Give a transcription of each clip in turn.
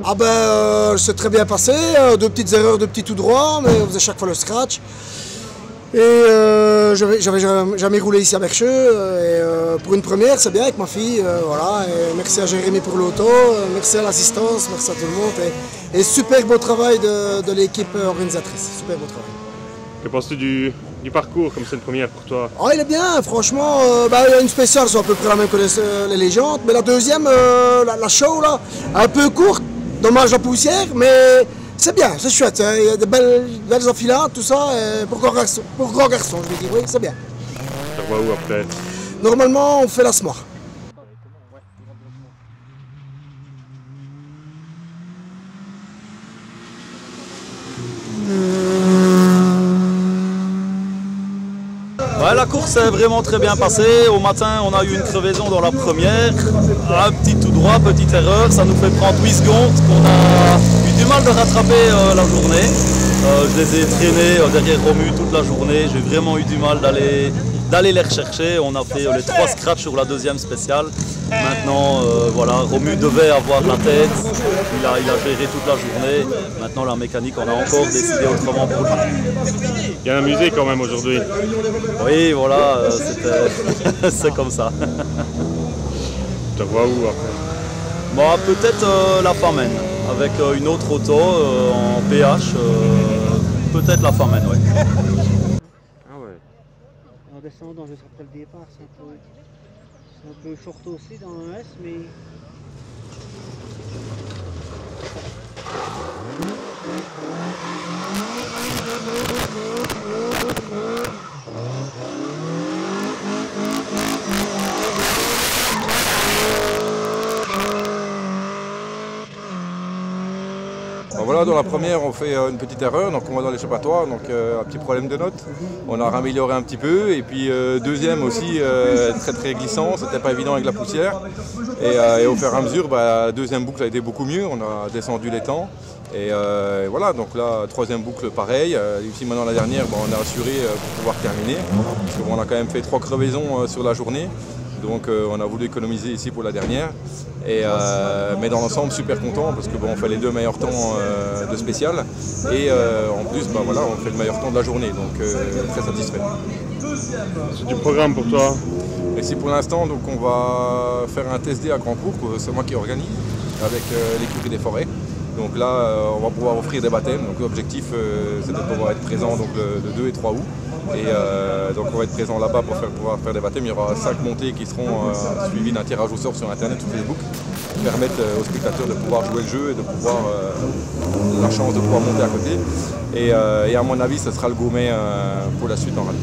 Ah ben, c'est très bien passé, deux petites erreurs, deux petits tout droits, mais on faisait chaque fois le scratch. Et j'avais jamais roulé ici à Bercheux, et pour une première, c'est bien avec ma fille, voilà. Et merci à Jérémy pour l'auto, merci à l'assistance, merci à tout le monde. Et super beau travail de l'équipe organisatrice, super beau travail. Que penses-tu du parcours, comme c'est une première pour toi? Oh, il est bien, franchement, il y a une spéciale, c'est à peu près la même que les légendes, mais la deuxième, la show, là, un peu courte, dommage la poussière, mais c'est bien, c'est chouette, hein. Il y a de belles enfilades, tout ça, pour grand garçon, je vais dire, oui, c'est bien. Tu revois où après? Normalement, on fait la SMOR. Ouais, la course est vraiment très bien passée. Au matin, on a eu une crevaison dans la première. Un petit tout droit, petite erreur. Ça nous fait prendre 8 secondes qu'on a eu du mal de rattraper la journée. Je les ai traînés derrière Romu toute la journée. J'ai vraiment eu du mal d'aller les rechercher. On a fait les 3 scratchs sur la deuxième spéciale. Maintenant, voilà, Romu devait avoir la tête. Il a géré toute la journée. Maintenant, la mécanique, on a encore décidé autrement pour lui. Bien amusé quand même aujourd'hui. Oui, voilà, c'est comme ça. Tu revois où après? Bon, peut-être la Famenne, avec une autre auto en PH. Peut-être la Famenne, oui. Ah ouais. En descendant juste après le départ, c'est un peu short aussi dans le S, mais... Voilà, dans la première, on fait une petite erreur, donc on va dans l'échappatoire, donc un petit problème de notes. On a amélioré un petit peu, et puis deuxième aussi, très très glissant, c'était pas évident avec la poussière. Et au fur et à mesure, la deuxième boucle a été beaucoup mieux, on a descendu les temps. Et voilà, donc là, troisième boucle pareil. Ici maintenant la dernière, on a assuré pour pouvoir terminer, parce qu'on a quand même fait 3 crevaisons sur la journée. Donc on a voulu économiser ici pour la dernière. Mais dans l'ensemble, super content parce que on fait les 2 meilleurs temps de spécial. Et en plus, voilà, on fait le meilleur temps de la journée. Donc très satisfait. C'est du programme pour toi? Ici pour l'instant, donc on va faire un TSD à Grand Cours, c'est moi qui organise, avec l'écurie des forêts. Donc là, on va pouvoir offrir des baptêmes. Donc l'objectif, c'est de pouvoir être présent donc, le 2 et 3 août. Et donc on va être présent là-bas pour pouvoir faire des baptêmes. Il y aura 5 montées qui seront suivies d'un tirage au sort sur Internet, sur Facebook, qui permettent aux spectateurs de pouvoir jouer le jeu et de pouvoir la chance de pouvoir monter à côté. Et à mon avis, ce sera le gourmet pour la suite en rallye.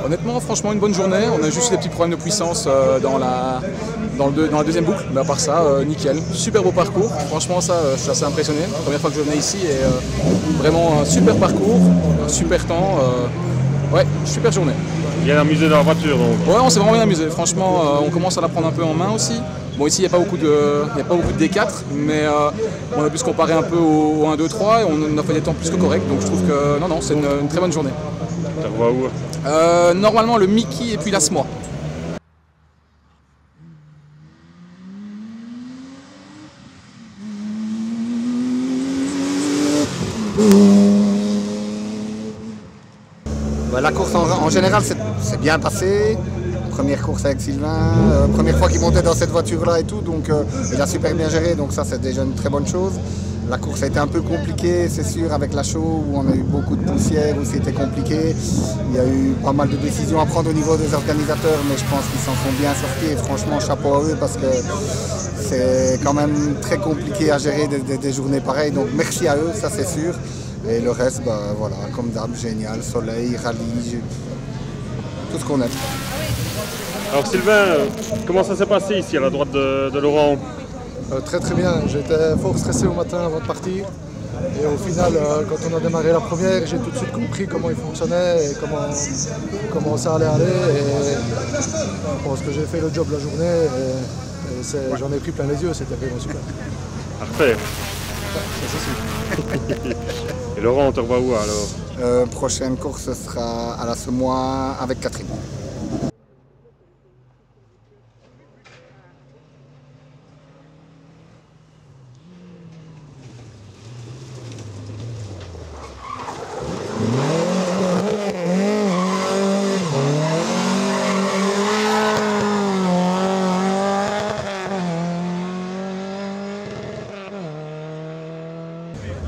Honnêtement, franchement, une bonne journée. On a juste des petits problèmes de puissance dans la deuxième boucle, mais à part ça, nickel. Super beau parcours. Franchement, ça, je suis assez impressionné. Première fois que je venais ici et vraiment un super parcours, un super temps. Ouais, super journée. Bien amusé dans la voiture donc? Ouais, on s'est vraiment bien amusé. Franchement, on commence à la prendre un peu en main aussi. Bon, ici, il n'y a pas beaucoup de D4, mais on a pu se comparer un peu au 1, 2, 3 et on a fait des temps plus que corrects. Donc je trouve que non, c'est une très bonne journée. Tu revois où? Normalement le Mickey et puis l'Asmois. La course en général c'est bien passé. Première course avec Sylvain, première fois qu'il montait dans cette voiture-là et tout, donc il a super bien géré, donc ça c'est déjà une très bonne chose. La course a été un peu compliquée, c'est sûr, avec la chaux où on a eu beaucoup de poussière, où c'était compliqué. Il y a eu pas mal de décisions à prendre au niveau des organisateurs, mais je pense qu'ils s'en sont bien sortis et franchement chapeau à eux parce que c'est quand même très compliqué à gérer des journées pareilles, donc merci à eux, ça c'est sûr. Et le reste, bah, voilà, comme d'hab, génial, soleil, rallye, tout ce qu'on aime. Alors Sylvain, comment ça s'est passé ici à la droite de Laurent? Très très bien, j'étais fort stressé au matin avant de partir. Et au final, quand on a démarré la première, j'ai tout de suite compris comment il fonctionnait et comment ça allait aller. Et je pense que j'ai fait le job la journée et j'en ai pris plein les yeux, c'était vraiment super. À refaire. Ouais, ça c'est sûr. Et Laurent, on te revoit où alors? Prochaine course ce sera à la Semois avec Catherine.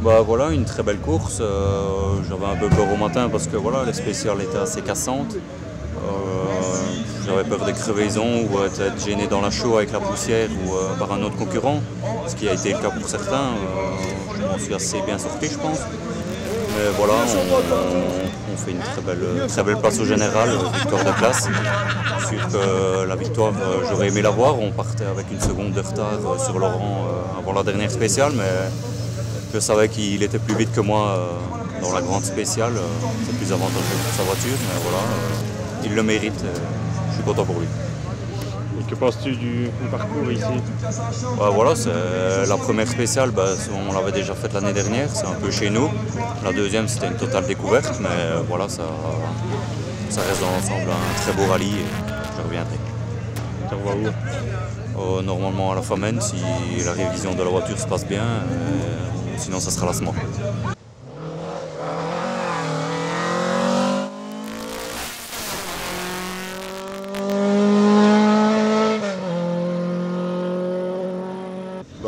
Bah voilà, une très belle course. J'avais un peu peur au matin parce que voilà, les spéciales étaient assez cassantes. J'avais peur des crevaisons ou d'être gêné dans la chaux avec la poussière ou par un autre concurrent, ce qui a été le cas pour certains. Je m'en suis assez bien sorti, je pense. Mais voilà, on fait une très belle place au général, victoire de classe. Sûr que la victoire, j'aurais aimé la voir. On partait avec une seconde de retard sur Laurent avant la dernière spéciale, mais je savais qu'il était plus vite que moi dans la grande spéciale. C'est plus avantageux pour sa voiture, mais voilà, il le mérite. Je suis content pour lui. Et que penses-tu du parcours ici? Voilà, c'est la première spéciale, on l'avait déjà faite l'année dernière, c'est un peu chez nous. La deuxième, c'était une totale découverte, mais voilà, ça reste dans l'ensemble un très beau rallye et je reviendrai. Tu revois où? Normalement à la Famenne, si la révision de la voiture se passe bien, sinon ça sera l'Asmois.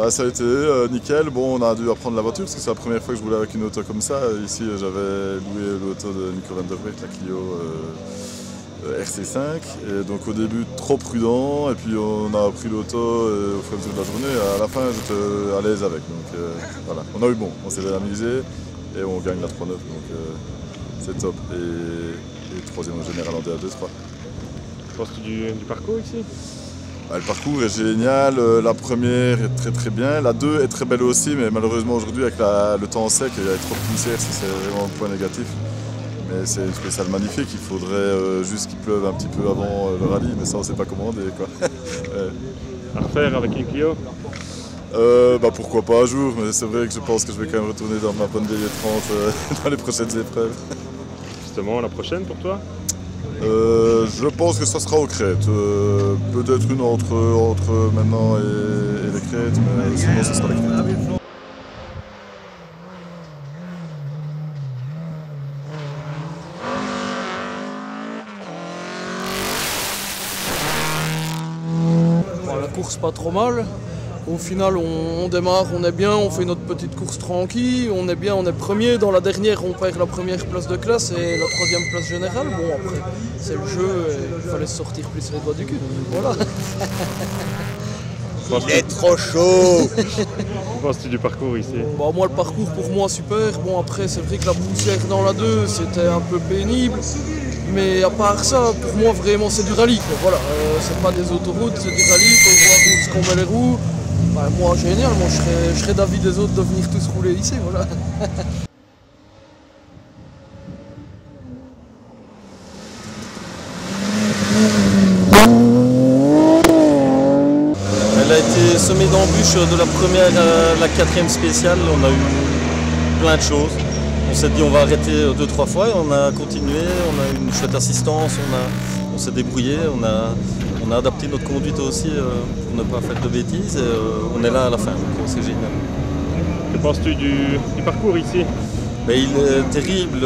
Ça a été nickel. Bon, on a dû apprendre la voiture parce que c'est la première fois que je roulais avec une auto comme ça. Ici, j'avais loué l'auto de Nico Van der Vleet, la Clio RC5. Et donc au début, trop prudent. Et puis on a pris l'auto au fur et à mesure de la journée. À la fin, j'étais à l'aise avec. Donc voilà, on a eu bon. On s'est amusé et on gagne la 3-9. Donc c'est top. Et troisième au général en DA2, 3. Que penses-tu du parcours ici? Le parcours est génial, la première est très très bien, la 2 est très belle aussi, mais malheureusement aujourd'hui avec le temps sec, il y a trop de poussière, c'est vraiment un point négatif. Mais c'est une spéciale magnifique, il faudrait juste qu'il pleuve un petit peu avant le rallye, mais ça on sait pas commander quoi. Ouais. À refaire avec une Clio? Pourquoi pas un jour, mais c'est vrai que je pense que je vais quand même retourner dans ma bonne vieille 30 dans les prochaines épreuves. Justement, la prochaine pour toi? Je pense que ça sera aux crêtes. Peut-être une entre maintenant et les crêtes, mais sinon ce sera les crêtes. La course pas trop mal. Au final, on démarre, on est bien, on fait notre petite course tranquille, on est bien, on est premier. Dans la dernière, on perd la première place de classe et la troisième place générale. Bon, après, c'est le jeu et il fallait se sortir plus les doigts du cul. Voilà. Il est trop chaud. Que penses-tu du parcours ici? Moi, le parcours, pour moi, super. Bon, après, c'est vrai que la poussière dans la 2, c'était un peu pénible. Mais à part ça, pour moi, vraiment, c'est du rallye. Quoi. Voilà, c'est pas des autoroutes, c'est du rallye. Il faut voir où est-ce qu'on met les roues. Moi, génial, moi, je serais d'avis des autres de venir tous rouler ici, voilà. Elle a été semée d'embûches de la première à la quatrième spéciale. On a eu plein de choses. on s'est dit on va arrêter 2-3 fois et on a continué, on a eu une chouette assistance, on s'est débrouillé, on a adapté notre conduite aussi pour ne pas faire de bêtises et on est là à la fin, donc c'est génial. Que penses-tu du parcours ici? Mais il est terrible,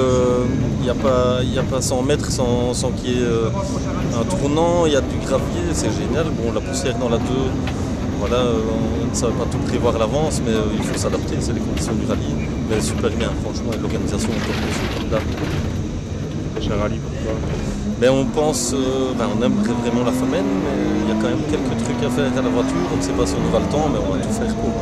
il n'y a pas 100 mètres sans qu'il y ait un tournant, il y a du gravier, c'est génial. Bon, la poussière dans la 2, voilà, on ne savait pas tout prévoir à l'avance, mais il faut s'adapter, c'est les conditions du rallye. Mais super bien, franchement, et l'organisation est comme d'hab. C'est un rallye pour toi? Mais on pense, on aimerait vraiment la semaine, mais il y a quand même quelques trucs à faire à la voiture, on ne sait pas si on aura le temps, mais on va tout faire pour.